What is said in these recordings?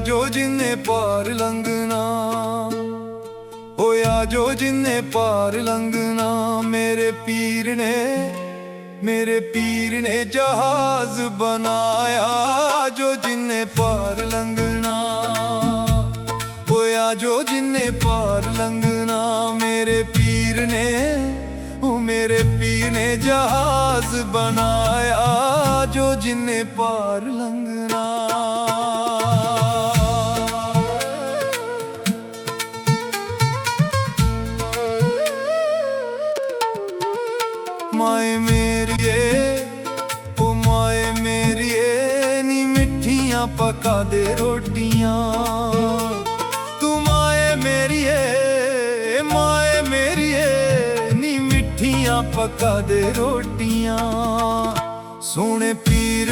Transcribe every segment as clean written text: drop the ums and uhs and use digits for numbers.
आजो जिन्ने पार लंघना, ओ आजो जिन्ने पार लंघना। मेरे पीर ने जहाज बनाया, आजो जिन्ने पार लंघना, ओ आजो जिन्ने पार लंघना। मेरे पीर ने जहाज बनाया, जो जिन्ने पार लंघना। माए मेरिए, ओ माए मेरिए, नी मिठियां पका दे रोटियां। तू माए मेरिए, माए मेरिए, नी मिठियां पका दे रोटियां। सोने पीर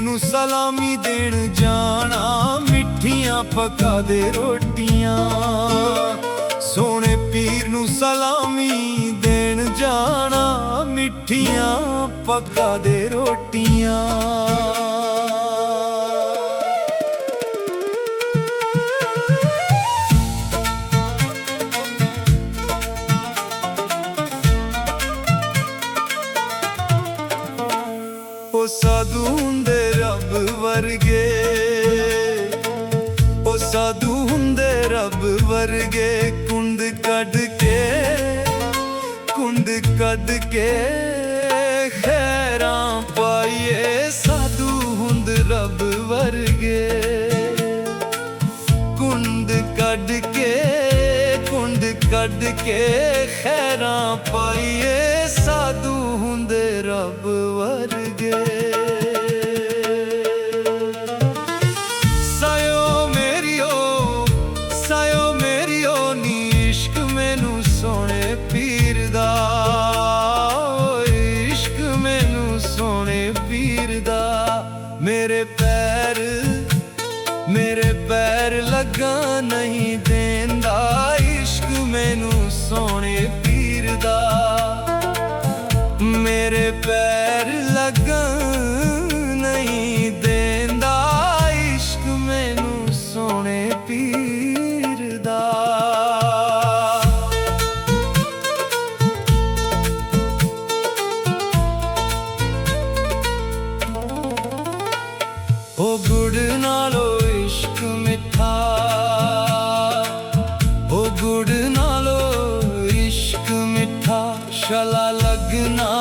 नू सलामी देन जाना, मिठियां पका दे रोटियां। सोने पीर नू सलामी देन जाना, मिठियां पका दे रोटियां। ओ साधु हुंदे रब वर्गे, ओ साधु हुंदे रब वर्गे। कुंड कद के खैरां पाइए, साधु हुंद रब वर्गे। कुंड कद के खैरां पाइए, साधु हुंदे रब वर्गे। सायो मेरियो नी इश्क मैनू सोने पीर दा, इश्क मैनू सोने पीर दा। मेरे पैर लगा नहीं देंदा, इश्क मैनू सोने पीर दा। मेरे पैर लगा नहीं देंदा, इश्क मैनू सोने पीर दा। ओ गुड़ नालो इश्क मिठा, ओ गुड़ नालो इश्क मिठा। शला लगना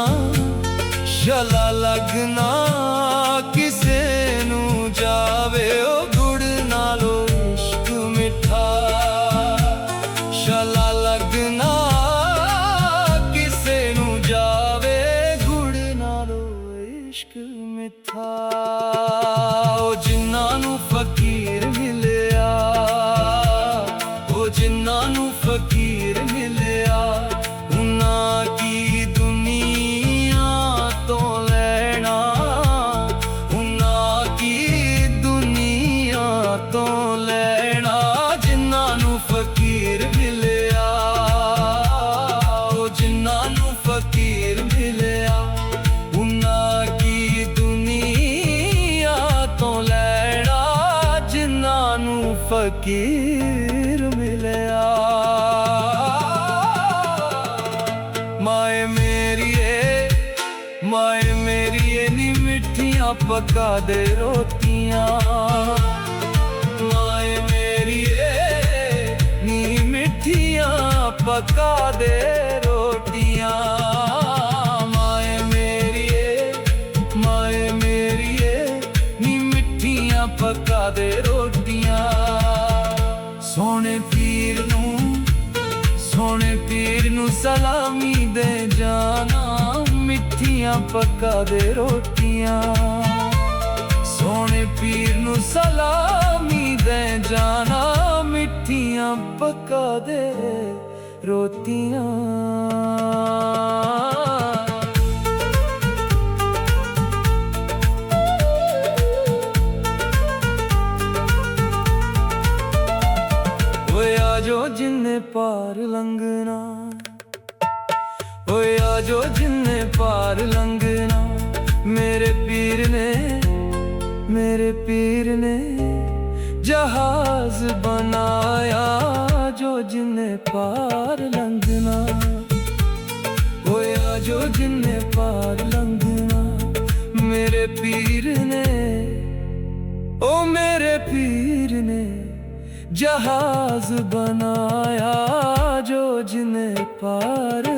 किसे नू जावे, ओ गुड़ नालो इश्क मिठा। शला लगना किसे नू जावे, गुड़ नालो इश्क मिठा। ओ जिन्ना नू फकीर मिलिया, ओ जिन्ना नू फकीर मिलिया, उन्हां की दुनिया तो लेना, उन्हां की दुनिया तो लेना। जिन्ना नू फकीर मिलिया, ओ जिन्ना नू फकीर मिलिया, उन्हां की दुनिया तो लेना। जिन्ना नू फकीर मिलिया। माए मेरिए नी मिठियां पका दे रोटियां। माए मेरिए नी मिठियां पका दे रोटियां। माए मेरिए नी मिठियां पका दे रोटियां। सोने पीर नू सलामी दे जाना, मिठियां पका दे रोटियां। सोने पीर नू सलामी दे जाना, मिठियां पका दे रोटियां। आजो जिन्ने पार लंघना, ओए आजो जिन्ने पार लंघना। मेरे पीर ने मेरे पीर ने जहाज बनाया, जो जिन्हें पार लंघना होया, जो जिन्हें पार लंघना। मेरे पीर ने, ओ मेरे पीर ने जहाज बनाया, जो जिन्हें पार